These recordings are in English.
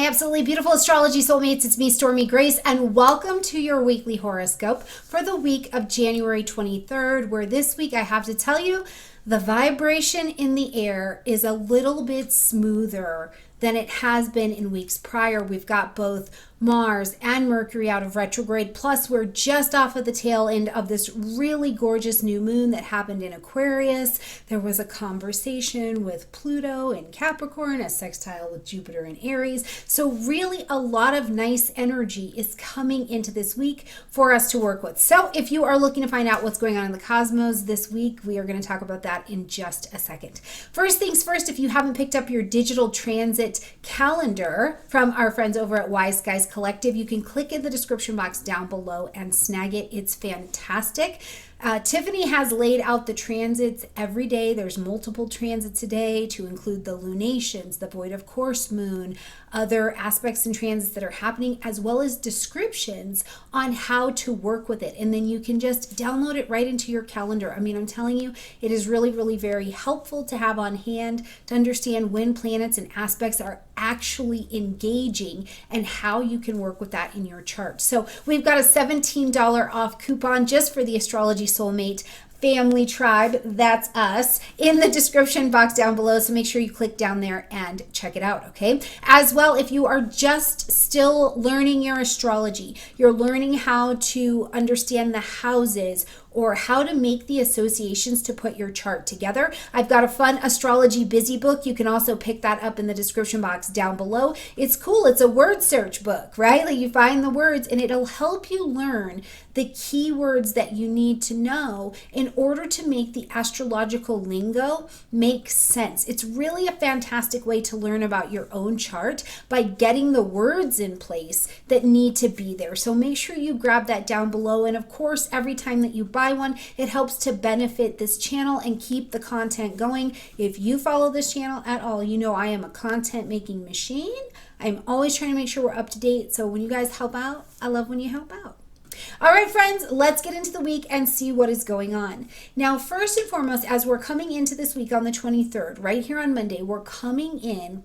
my absolutely beautiful astrology soulmates. It's me, Stormie Grace, and welcome to your weekly horoscope for the week of January 23rd, where this week I have to tell you the vibration in the air is a little bit smoother than it has been in weeks prior. We've got both Mars and Mercury out of retrograde, plus we're just off of the tail end of this really gorgeous new moon that happened in Aquarius. There was a conversation with Pluto in Capricorn, a sextile with Jupiter in Aries. So really a lot of nice energy is coming into this week for us to work with. So if you are looking to find out what's going on in the cosmos this week, we are going to talk about that in just a second. First things first, if you haven't picked up your digital transit calendar from our friends over at Wise Skies Collective, you can click in the description box down below and snag it. It's fantastic. Tiffany has laid out the transits every day. There's multiple transits a day to include the lunations, the void of course moon, other aspects and transits that are happening, as well as descriptions on how to work with it. And then you can just download it right into your calendar. I mean, I'm telling you, it is really, really very helpful to have on hand to understand when planets and aspects are actually engaging and how you can work with that in your chart. So we've got a $17 off coupon just for the Astrology Soulmate family tribe, that's us, in the description box down below. So make sure you click down there and check it out, okay? As well, if you are just still learning your astrology, you're learning how to understand the houses or how to make the associations to put your chart together, I've got a fun astrology busy book. You can also pick that up in the description box down below. It's cool. It's a word search book, right? Like you find the words and it'll help you learn the keywords that you need to know in order to make the astrological lingo make sense. It's really a fantastic way to learn about your own chart by getting the words in place that need to be there. So make sure you grab that down below. And of course, every time that you buy one, it helps to benefit this channel and keep the content going. If you follow this channel at all, you know I am a content making machine. I'm always trying to make sure we're up to date. So when you guys help out, I love when you help out. All right, friends, let's get into the week and see what is going on. Now, first and foremost, as we're coming into this week on the 23rd, right here on Monday, we're coming in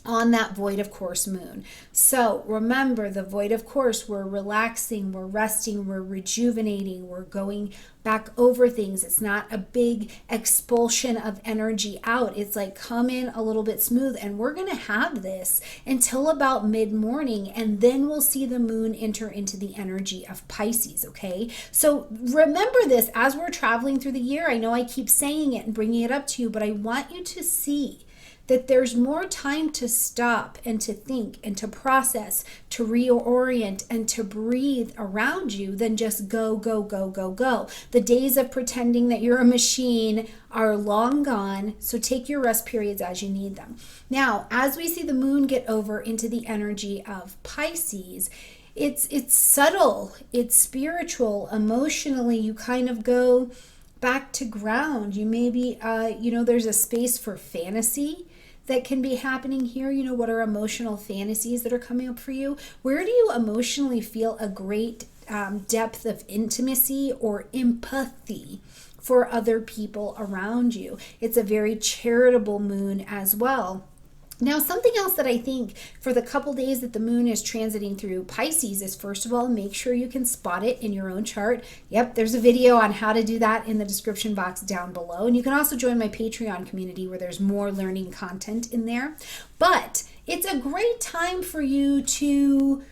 on that void of course moon. So remember, the void of course, we're relaxing, we're resting, we're rejuvenating, we're going back over things. It's not a big expulsion of energy out. It's like come in a little bit smooth, and we're going to have this until about mid-morning, and then we'll see the moon enter into the energy of Pisces, okay? So remember this as we're traveling through the year. I know I keep saying it and bringing it up to you, but I want you to see that there's more time to stop and to think and to process, to reorient and to breathe around you than just go, go, go, go, go. The days of pretending that you're a machine are long gone, so take your rest periods as you need them. Now, as we see the moon get over into the energy of Pisces, it's subtle, it's spiritual, emotionally, you kind of go back to ground. You maybe, there's a space for fantasy that can be happening here. You know, what are emotional fantasies that are coming up for you? Where do you emotionally feel a great depth of intimacy or empathy for other people around you? It's a very charitable moon as well. Now, something else that I think for the couple days that the moon is transiting through Pisces is, first of all, make sure you can spot it in your own chart. Yep, there's a video on how to do that in the description box down below. And you can also join my Patreon community where there's more learning content in there. But it's a great time for you to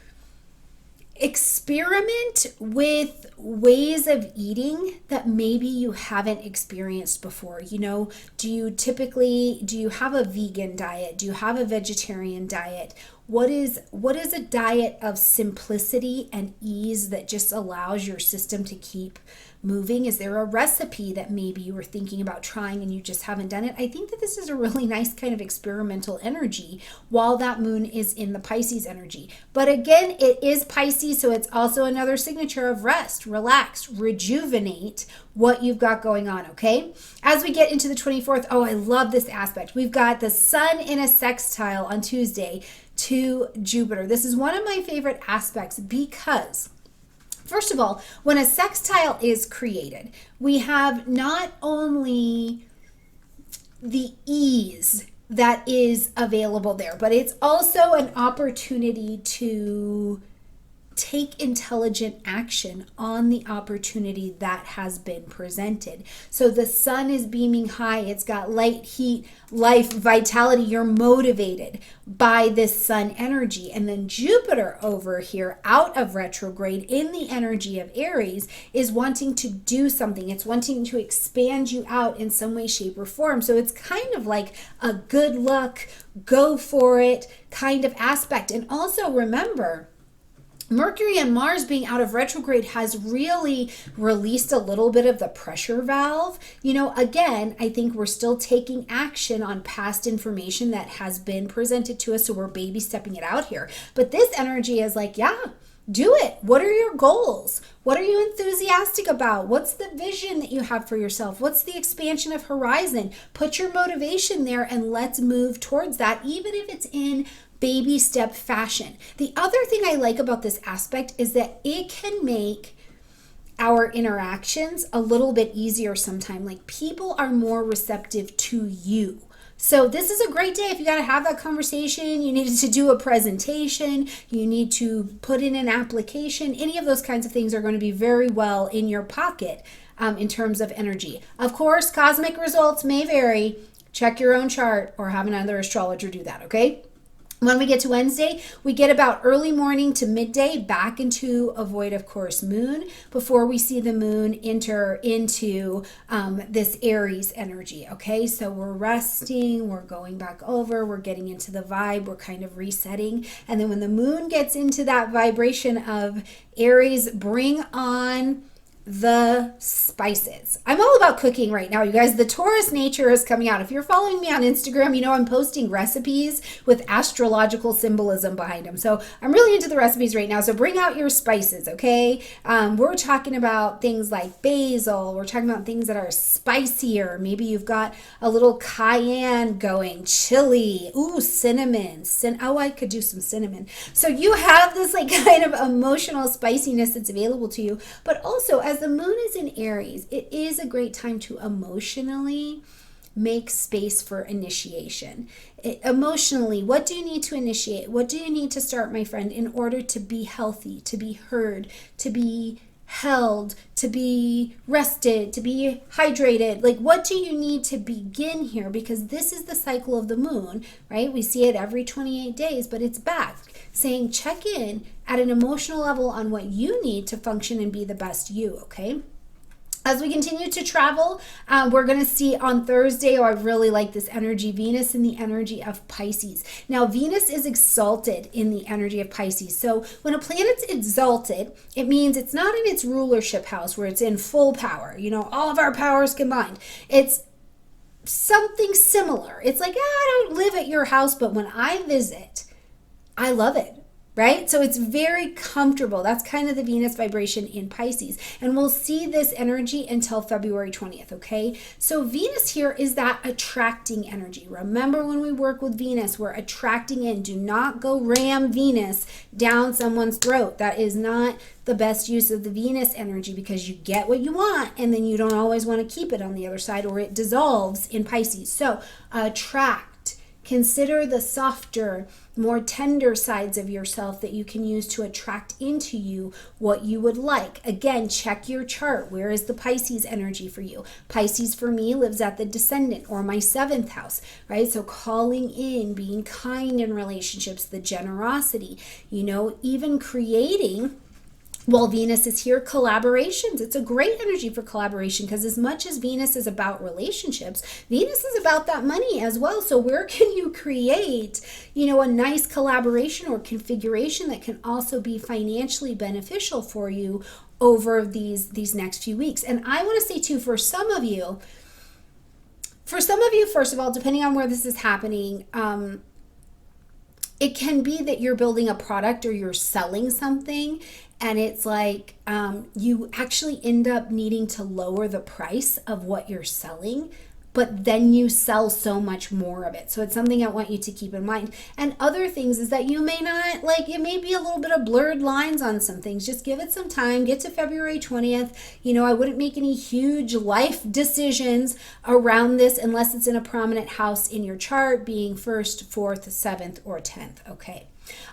experiment with ways of eating that maybe you haven't experienced before. You know, do you have a vegan diet? Do you have a vegetarian diet? What is a diet of simplicity and ease that just allows your system to keep moving? Is there a recipe that maybe you were thinking about trying and you just haven't done it? I think that this is a really nice kind of experimental energy while that moon is in the Pisces energy. But again, it is Pisces, so it's also another signature of rest, relax, rejuvenate what you've got going on, okay? As we get into the 24th, oh, I love this aspect. We've got the sun in a sextile on Tuesday to Jupiter. This is one of my favorite aspects because, first of all, when a sextile is created, we have not only the ease that is available there. But it's also an opportunity to take intelligent action on the opportunity that has been presented. So the sun is beaming high. It's got light, heat, life, vitality. You're motivated by this sun energy. And then Jupiter over here out of retrograde in the energy of Aries is wanting to do something. It's wanting to expand you out in some way, shape, or form. So it's kind of like a good luck, go for it kind of aspect. And also remember, Mercury and Mars being out of retrograde has really released a little bit of the pressure valve. Again, I think we're still taking action on past information that has been presented to us, so we're baby stepping it out here. But this energy is like, yeah, do it. What are your goals? What are you enthusiastic about? What's the vision that you have for yourself? What's the expansion of horizon? Put your motivation there and let's move towards that, even if it's in baby step fashion. The other thing I like about this aspect is that it can make our interactions a little bit easier sometimes. Like, people are more receptive to you. So this is a great day if you got to have that conversation, you needed to do a presentation, you need to put in an application. Any of those kinds of things are going to be very well in your pocket in terms of energy. Of course, cosmic results may vary. Check your own chart or have another astrologer do that, okay? When we get to Wednesday, we get about early morning to midday back into a void of course moon before we see the moon enter into this Aries energy. Okay, so we're resting, we're going back over, we're getting into the vibe, we're kind of resetting. And then when the moon gets into that vibration of Aries, bring on the spices. I'm all about cooking right now, you guys. The Taurus nature is coming out. If you're following me on Instagram, you know I'm posting recipes with astrological symbolism behind them. So I'm really into the recipes right now. So bring out your spices, okay? We're talking about things like basil. We're talking about things that are spicier. Maybe you've got a little cayenne going, chili, ooh, cinnamon. Oh, I could do some cinnamon. So you have this like kind of emotional spiciness that's available to you, but also as the moon is in Aries, it is a great time to emotionally make space for initiation. Emotionally, what do you need to initiate? What do you need to start, my friend, in order to be healthy, to be heard, to be held, to be rested, to be hydrated? Like, what do you need to begin here? Because this is the cycle of the moon, right? We see it every 28 days, but it's back saying check in at an emotional level on what you need to function and be the best you, okay? As we continue to travel, we're going to see on Thursday, I really like this energy, Venus in the energy of Pisces. Now, Venus is exalted in the energy of Pisces. So when a planet's exalted, it means it's not in its rulership house where it's in full power, all of our powers combined. It's something similar. It's like, I don't live at your house, but when I visit, I love it, right? So it's very comfortable. That's kind of the Venus vibration in Pisces. And we'll see this energy until February 20th, okay? So Venus here is that attracting energy. Remember, when we work with Venus, we're attracting in. Do not go ram Venus down someone's throat. That is not the best use of the Venus energy, because you get what you want and then you don't always want to keep it on the other side, or it dissolves in Pisces. So attract. Consider the softer, more tender sides of yourself that you can use to attract into you what you would like. Again, check your chart. Where is the Pisces energy for you? Pisces for me lives at the descendant or my 7th house, right? So calling in, being kind in relationships, the generosity, even creating. While Venus is here, collaborations. It's a great energy for collaboration, because as much as Venus is about relationships, Venus is about that money as well. So where can you create, a nice collaboration or configuration that can also be financially beneficial for you over these next few weeks? And I want to say too, for some of you, first of all, depending on where this is happening, it can be that you're building a product or you're selling something, and it's like you actually end up needing to lower the price of what you're selling but then you sell so much more of it. So it's something I want you to keep in mind. And other things is that you may not, like, it may be a little bit of blurred lines on some things. Just give it some time. Get to February 20th. I wouldn't make any huge life decisions around this unless it's in a prominent house in your chart, being 1st, 4th, 7th, or 10th. Okay.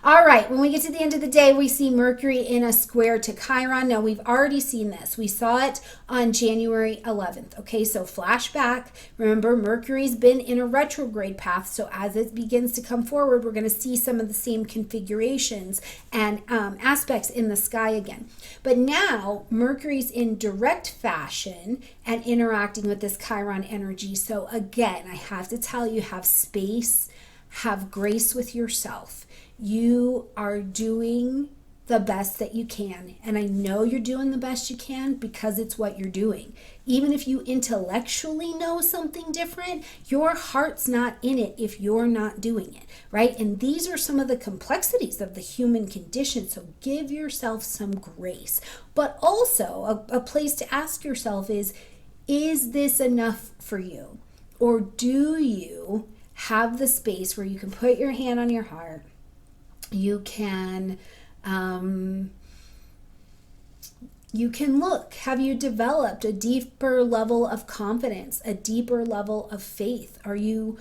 All right, when we get to the end of the day, we see Mercury in a square to Chiron. Now, we've already seen this. We saw it on January 11th. Okay, so flashback. Remember, Mercury's been in a retrograde path, so as it begins to come forward, we're going to see some of the same configurations and aspects in the sky again. But now, Mercury's in direct fashion and interacting with this Chiron energy. So again, I have to tell you, have space, have grace with yourself. You are doing the best that you can. And I know you're doing the best you can because it's what you're doing. Even if you intellectually know something different, your heart's not in it if you're not doing it, right? And these are some of the complexities of the human condition. So give yourself some grace. But also a place to ask yourself is this enough for you? Or do you have the space where you can put your hand on your heart? You can look. Have you developed a deeper level of confidence, a deeper level of faith? Are you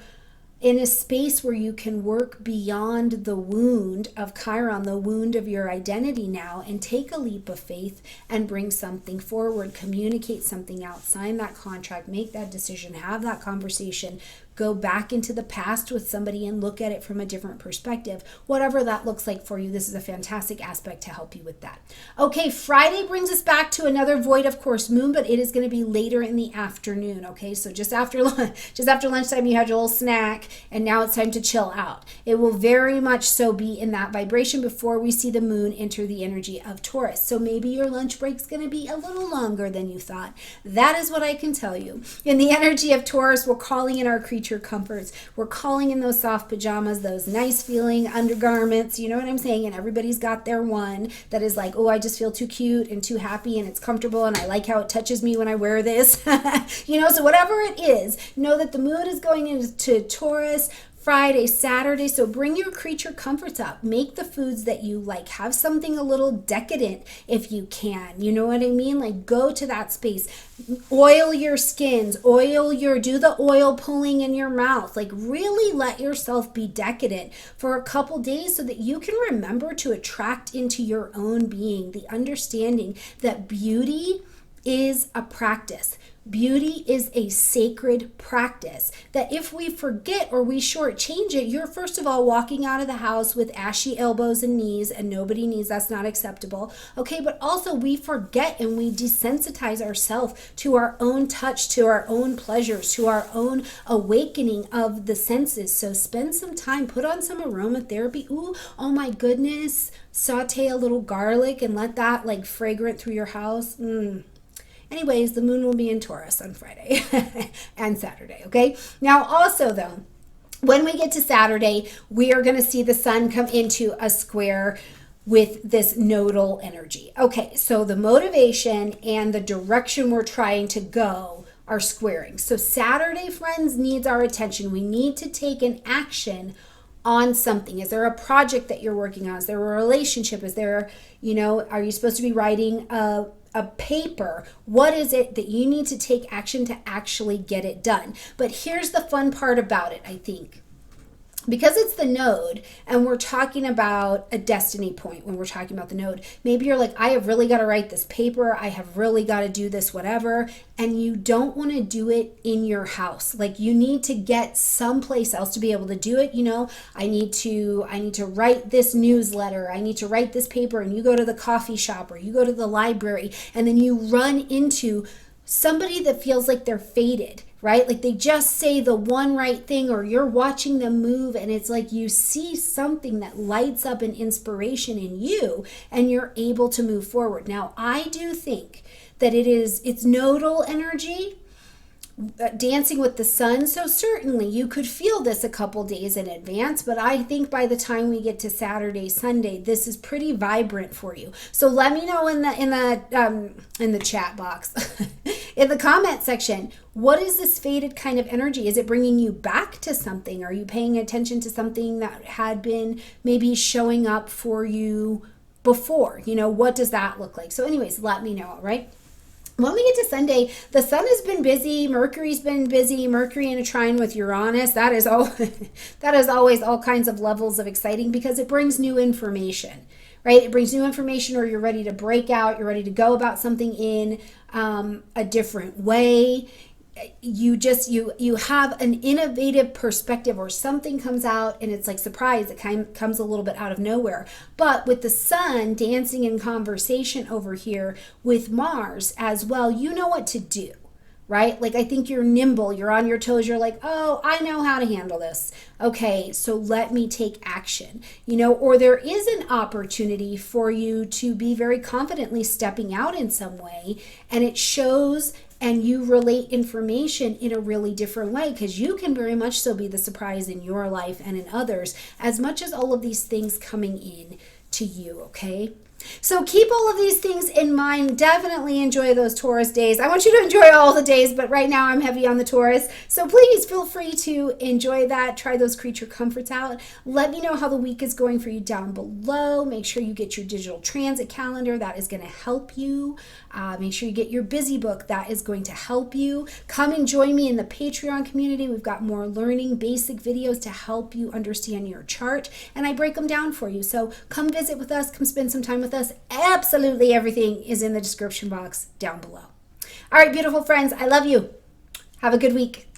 in a space where you can work beyond the wound of Chiron, the wound of your identity now, and take a leap of faith and bring something forward, communicate something out, sign that contract, make that decision, have that conversation, go back into the past with somebody and look at it from a different perspective. Whatever that looks like for you, this is a fantastic aspect to help you with that. Okay, Friday brings us back to another void, of course, moon, but it is going to be later in the afternoon. Okay, so just after lunchtime, you had your little snack, and now it's time to chill out. It will very much so be in that vibration before we see the moon enter the energy of Taurus. So maybe your lunch break's going to be a little longer than you thought. That is what I can tell you. In the energy of Taurus, we're calling in our creature comforts. We're calling in those soft pajamas, those nice feeling undergarments, you know what I'm saying? And everybody's got their one that is like, oh, I just feel too cute and too happy and it's comfortable and I like how it touches me when I wear this. So whatever it is, know that the moon is going into Taurus Friday, Saturday. So bring your creature comforts up. Make the foods that you like. Have something a little decadent if you can. You know what I mean? Like, go to that space. Oil your skins. Do the oil pulling in your mouth. Like, really let yourself be decadent for a couple days so that you can remember to attract into your own being the understanding that beauty is a practice. Beauty is a sacred practice that if we forget or we shortchange it, you're first of all walking out of the house with ashy elbows and knees, and nobody needs, that's not acceptable. Okay, but also we forget and we desensitize ourselves to our own touch, to our own pleasures, to our own awakening of the senses. So spend some time, put on some aromatherapy. Ooh, oh my goodness, saute a little garlic and let that like fragrant through your house. Anyways, the moon will be in Taurus on Friday and Saturday, okay? Now also though, when we get to Saturday, we are going to see the sun come into a square with this nodal energy. Okay, so the motivation and the direction we're trying to go are squaring. So Saturday, friends, needs our attention. We need to take an action on something. Is there a project that you're working on? Is there a relationship? Is there, are you supposed to be writing a paper? What is it that you need to take action to actually get it done? But here's the fun part about it, I think. Because it's the node and we're talking about a destiny point when we're talking about the node, maybe you're like, I have really got to write this paper. I have really got to do this, whatever. And you don't want to do it in your house. Like, you need to get someplace else to be able to do it. I need to write this newsletter. I need to write this paper. And you go to the coffee shop or you go to the library and then you run into somebody that feels like they're fated, right? Like they just say the one right thing, or you're watching them move and it's like you see something that lights up an inspiration in you and you're able to move forward. Now, I do think that it's nodal energy, dancing with the sun. So certainly you could feel this a couple days in advance, but I think by the time we get to Saturday, Sunday, this is pretty vibrant for you. So let me know in the chat box in the comment section. What is this faded kind of energy? Is it bringing you back to something? Are you paying attention to something that had been maybe showing up for you before? You know, what does that look like? So anyways, let me know, all right? When we get to Sunday, the sun has been busy, Mercury's been busy, Mercury in a trine with Uranus. That is always all kinds of levels of exciting because it brings new information, right? It brings new information, or you're ready to break out, you're ready to go about something in a different way. You have an innovative perspective, or something comes out and it's like surprise, it comes a little bit out of nowhere. But with the sun dancing in conversation over here with Mars as well, you know what to do, right? Like, I think you're nimble, you're on your toes, you're like, oh, I know how to handle this. Okay, so let me take action, you know, or there is an opportunity for you to be very confidently stepping out in some way, and it shows, and you relate information in a really different way, because you can very much so be the surprise in your life and in others, as much as all of these things coming in to you, okay? So keep all of these things in mind. Definitely enjoy those Taurus days. I want you to enjoy all the days, but right now I'm heavy on the Taurus. So please feel free to enjoy that. Try those creature comforts out. Let me know how the week is going for you down below. Make sure you get your digital transit calendar. That is going to help you. Make sure you get your busy book. That is going to help you. Come and join me in the Patreon community. We've got more learning basic videos to help you understand your chart, and I break them down for you. So come visit with us. Come spend some time with us. Absolutely everything is in the description box down below. All right, beautiful friends, I love you. Have a good week.